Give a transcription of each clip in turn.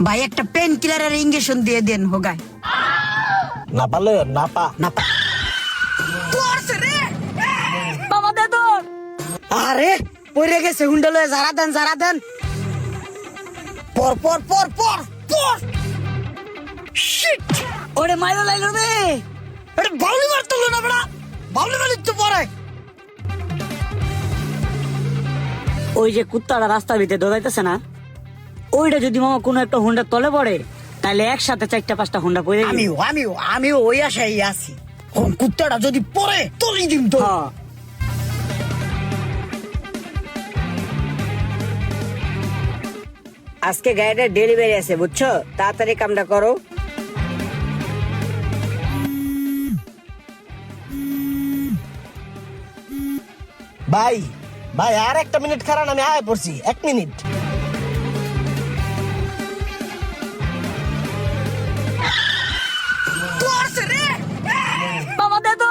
ভাই একটা pen কিলারের injection দিয়ে দেন হোগায়। না পারলে না পা। পড়ছে রে বাবা দে তো। আরে পড়ে গেছে হুন্ডা লয়ে যারা দেন পর পর পর পর পর। শিট ওরে মাইরো লাইলো রে। আরে বাউলি মারতো না বড়া, বাউলি মারলি তো পরে। ওই যে কুত্তাটা রাস্তার ভিতরে দৌড়াইতেছে না, ওইটা যদি মামা কোনো একটা হুন্ডার তলে পড়ে তাহলে একসাথে 4-5টা হুন্ডা পড়ে যাবে। আমিও ওই আশাই আছি। কুত্তাটা যদি পড়ে তলি দিম তো। আজকে গাড়িটা ডেলিভারি আছে বুঝছো, তাড়াতাড়ি কামটা করো। ভাই ভাই আর একটা মিনিট খারাপ, আমি আয় পড়ছি। 1 মিনিট। পড়ছে রে বাবা দে তো।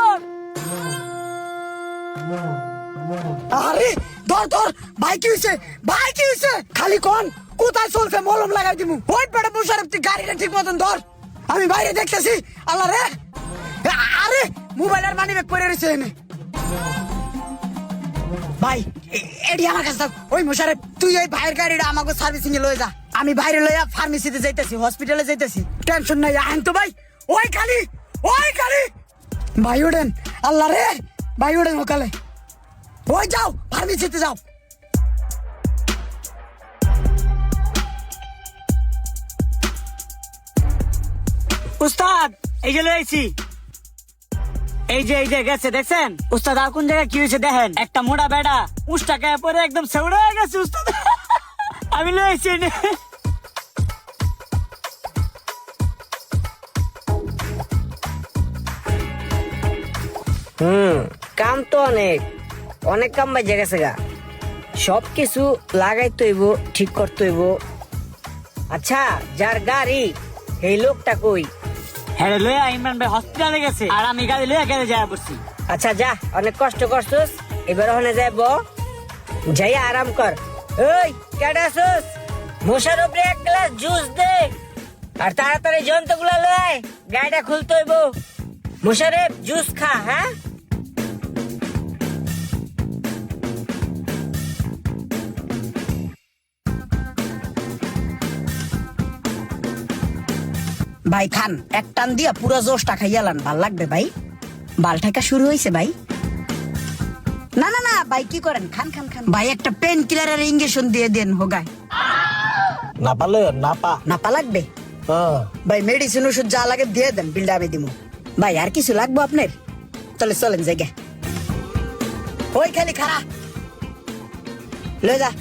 আরে ধর ভাই কি হইছে, ভাই কি হইছে? খালি কোন কোথায় চলছে মলম লাগাই দিমু। ওই পেটে বসার তুই গাড়িটা ঠিক মতন ধর, আমি বাইরে দেখতেছি। আল্লাহ রে, আরে মোবাইলের মানি ব্যাগ পড়ে রয়েছে এনে। ভাই এডি আমার কাছে থাক। ওই মোশারেফ তুই ওই ভাইয়ের গাড়িটা আমাকে সার্ভিসিং এ লয়ে যা, আমি বাইরে লইয়া ফার্মেসিতে যাইতেছি, হসপিটালে যাইতেছি। টেনশন নাই আহেন তো ভাই। ওই খালি ভাই ওঠেন। আল্লাহ রে ভাই ওঠেন সকালে। ওই যাও ফার্মেসিতে যাও। উস্তাদ এই যে লইছি, এই যে গেছে দেখছেন উস্তাদ। আর কোন জায়গায় কি হয়েছে দেখেন, একটা মোটা বেড়া উষ্টাকায় পরে একদম সেউড়া হয়ে গেছে উস্তাদ। আমি লইছি। কাম তো অনেক কাম বাজে গেছে গা, সবকিছু লাগাইতে হইব, ঠিক করতে হইব। আচ্ছা যার গাড়ি এই লোকটা কই? হ্যাঁ লইয়া ইমরান ভাই হসপিটালে গেছে আর আমি গাড়ি লইয়া গেলে যাই বসছি। আচ্ছা যা, অনেক কষ্ট করছিস, এবার ওখানে যাইব, যাই আরাম কর। ওই কেডা আসুস, মশার উপরে 1 গ্লাস জুস দে, আর তাড়াতাড়ি যন্ত্রগুলা লয়, গাড়িটা খুলতে হইব। মোশারেফ জুস খা। হ্যাঁ ভাই খান, এক টান দিয়া পুরো জোশটা খাইয়ালান, ভাল লাগবে ভাই। বাল ঠেকা শুরু হয়েছে ভাই। না ভাই কি করেন, খান ভাই একটা পেন কিলারের ইঞ্জেকশন দিয়ে দেন হোগায়। না পারলে না পা। না পা লাগবে ভাই, মেডিসিন ওষুধ যা লাগে দিয়ে দেন, বিলটা আমি দিব। ভাই আর কিছু লাগবে আপনার? তাহলে চলেন জায়গা। ওই খালি খারা লয়ে যা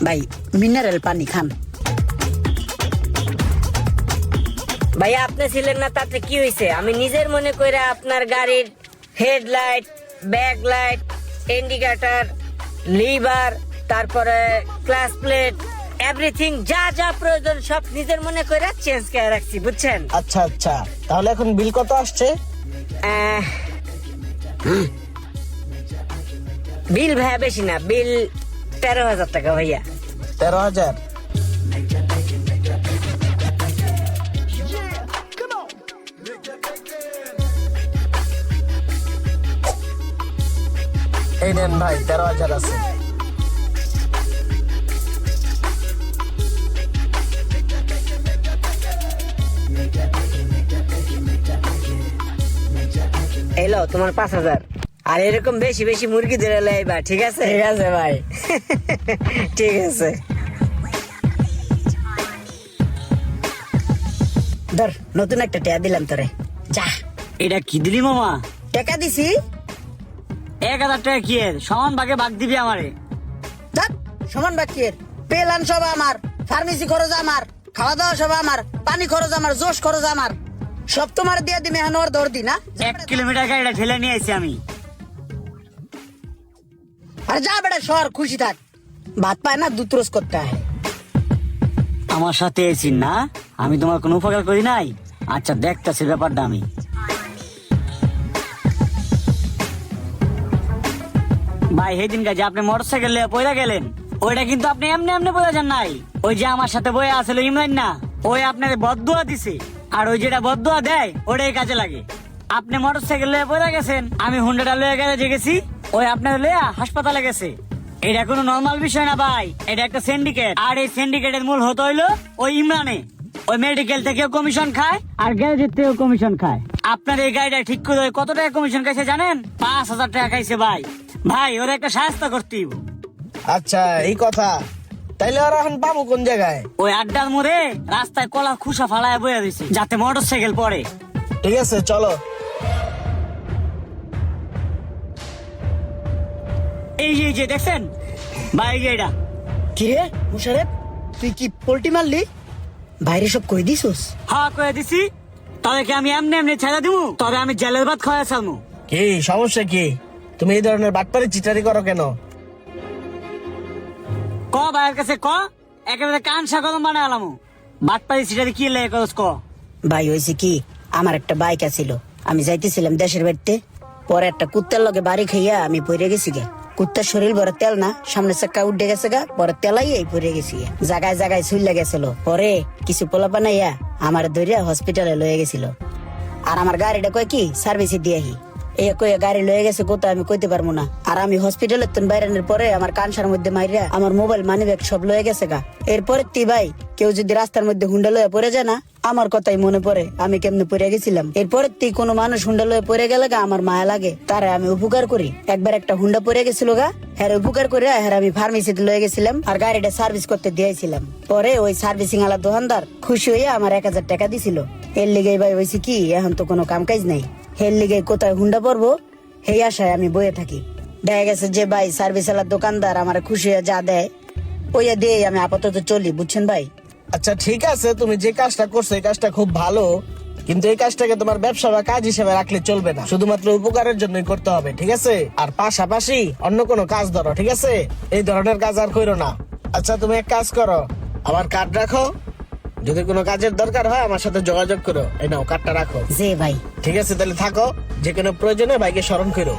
ভাই, মিনারেল পানি খান। ভাইয়া আপনি ছিলেন না, তাতে কি হয়েছে? আমি নিজের মনে করে আপনার গাড়ির হেডলাইট, ব্যাকলাইট, ইন্ডিকেটর, লিভার, তারপরে ক্লাস প্লেট, এভরিথিং যা যা প্রয়োজন সব নিজের মনে করে চেঞ্জ করে রাখছি বুঝছেন। আচ্ছা তাহলে এখন বিল কত আসছে? বিল ভাইয়া বেশি না, বিল 13,000 টাকা ভাইয়া। 13,000? এই নেন ভাই, 13,000 আছে। এলো তোমার 5,000। আর এরকম বেশি বেশি মুরগি ধরে লাইবা, ঠিক আছে? ঠিক আছে ভাই। ঠিক আছে ধর, নতুন একটা টিয়া দিলাম তোরে, যা। এটা কি দিলি মামা? টাকা দিছি 1,000 টাকা কি এর সমান ভাগে ভাগ দিবি আমারে? ধর, সমান বাকির পেলান সব আমার, ফার্মেসি খরচ আমার, খাওয়া দাওয়া সব আমার, পানি খরচ আমার, জোশ খরচ আমার, সব তোমার দিয়ে দিমে। এখন ওর দৌড় দি না, 1 কিলোমিটার গাড়িটা ঠেলে নিয়ে আইছি আমি। আর যা বেটা শহর, খুশি থাক। ভাত পায় না, দুধ রোজ করতে হয়। আমার সাথে এসি না, আমি তোমার কোনো উপকার করি নাই। আচ্ছা দেখতেছি ব্যাপারটা আমি। ভাই সেদিন কাজে আপনি মোটরসাইকেল নিয়ে পয়লা গেলেন, ওইটা কিন্তু আপনি এমনি এমনি বোঝাচ্ছেন নাই। ওই যে আমার সাথে বয়ে আসলে ইমরান না, ওই আপনার বদদুয়া দিছে, আর ওই যেটা বদদুয়া দেয় ওটাই কাজে লাগে। আপনি মোটরসাইকেল লয়ে পড়ে গেছেন, আমি হুন্ডাটা লয়ে গ্যারেজে গেছি, ওই আপনার লইয়া হাসপাতালে গেছে। এটা কোনো নর্মাল বিষয় না ভাই, এটা একটা সিন্ডিকেট। আর এই সিন্ডিকেটের মূল হতো হইলো ওই ইমরানে। ওই মেডিকেল থেকেও কমিশন খায় আর গ্যারেজের থেকেও কমিশন খায়। আপনার এই গাড়িটা ঠিক করে কত টাকা কমিশন খাইছে জানেন? 5,000 টাকা খাইছে ভাই। ভাই ওরা একটা সাহায্য করতেই। আচ্ছা এই কথা, তাইলে ওরা এখন পাবো কোন জায়গায়? ওই আড্ডার মোড়ে রাস্তায় কলা খুসা ফালায় বয়ে দিছে যাতে মোটরসাইকেল পড়ে। ঠিক আছে চলো। এই যে দেখছেন ভাই, এটা কিরে মুশারেফ, তুই কি পোল্টি মারলি? বাইরে সব কই দিছস? হ্যাঁ করে দিছি। তবে কি আমি এমনি এমনি ছেড়ে দিব? তবে আমি জেলের ভাত খাওয়া চালমু। কি সমস্যা কি? তুমি এই ধরনের বাটপারি চিটারি করো কেন? ক ভাইয়ের কাছে ক, একেবারে কান সাগরম বানায় আলামু। বাটপাড়ি সিটারি কি লেগে করস ক। ভাই হয়েছে কি, আমার একটা বাইক আছিল, আমি যাইতেছিলাম দেশের বাড়িতে, পরে একটা কুত্তার লগে বাড়ি খাইয়া আমি পড়ে গেছি গে। কুত্তার শরীর বড় তেল না, সামনে চাক্কা উঠে গেছে গা, পরে তেলাই এই পড়ে গেছি গে। জায়গায় জায়গায় চুইলা গেছিল। পরে কিছু পোলা বানাইয়া আমার ধরিয়া হসপিটালে লয়ে গেছিল। আর আমার গাড়িটা কয় কি সার্ভিসে দিয়াহি, এই কয়ে গাড়ি লয়ে গেছে কোথায় আমি কইতে পারবো না। আর আমি হসপিটালের তো বাইরানোর পরে আমার কানসার মধ্যে মাইরা আমার মোবাইল মানি ব্যাগ সব লয়ে গেছে গা। এরপরে তি ভাই কেউ যদি রাস্তার মধ্যে হুন্ডা লয়ে পড়ে যায় না, আমার কথাই মনে পড়ে আমি কেমনে পড়ে গেছিলাম। এরপরে তি কোনো মানুষ হুন্ডা লয়ে পড়ে গেলে গা আমার মায়া লাগে, তারা আমি উপকার করি। একবার একটা হুন্ডা পড়ে গেছিল গা, হ্যাঁ উপকার করে হ্যাঁ আমি ফার্মেসিতে লয়ে গেছিলাম আর গাড়িটা সার্ভিস করতে দিয়েছিলাম। পরে ওই সার্ভিসিং আলা দোকানদার খুশি হইয়া আমার 1,000 টাকা দিছিল। এর লিগে ভাই হয়েছে কি, এখন তো কোনো কাম কাজ নাই, এর লিগে কোথায় হুন্ডা পড়বো এই আশায় আমি বয়ে থাকি। দেখা গেছে যে ভাই সার্ভিস আলার দোকানদার আমার খুশি হয়ে যা দেয় ওইয়া দিয়ে আমি আপাতত চলি, বুঝছেন ভাই? আচ্ছা ঠিক আছে, তুমি যে কাজটা করছো এই কাজটা খুব ভালো, কিন্তু এই কাজটাকে তোমার ব্যবসা বা কাজ হিসেবে রাখলে চলবে না, শুধুমাত্র উপকারের জন্যই করতে হবে, ঠিক আছে? আর পাশাপাশি অন্য কোনো কাজ ধরো, ঠিক আছে? এই ধরনের কাজ আর করো না। আচ্ছা তুমি এক কাজ করো, আমার কার্ড রাখো, যদি কোনো কাজের দরকার হয় আমার সাথে যোগাযোগ করো। এই নাও কার্ডটা রাখো। জি ভাই। ঠিক আছে তাহলে থাকো, যে কোনো প্রয়োজনে ভাইকে স্মরণ করো।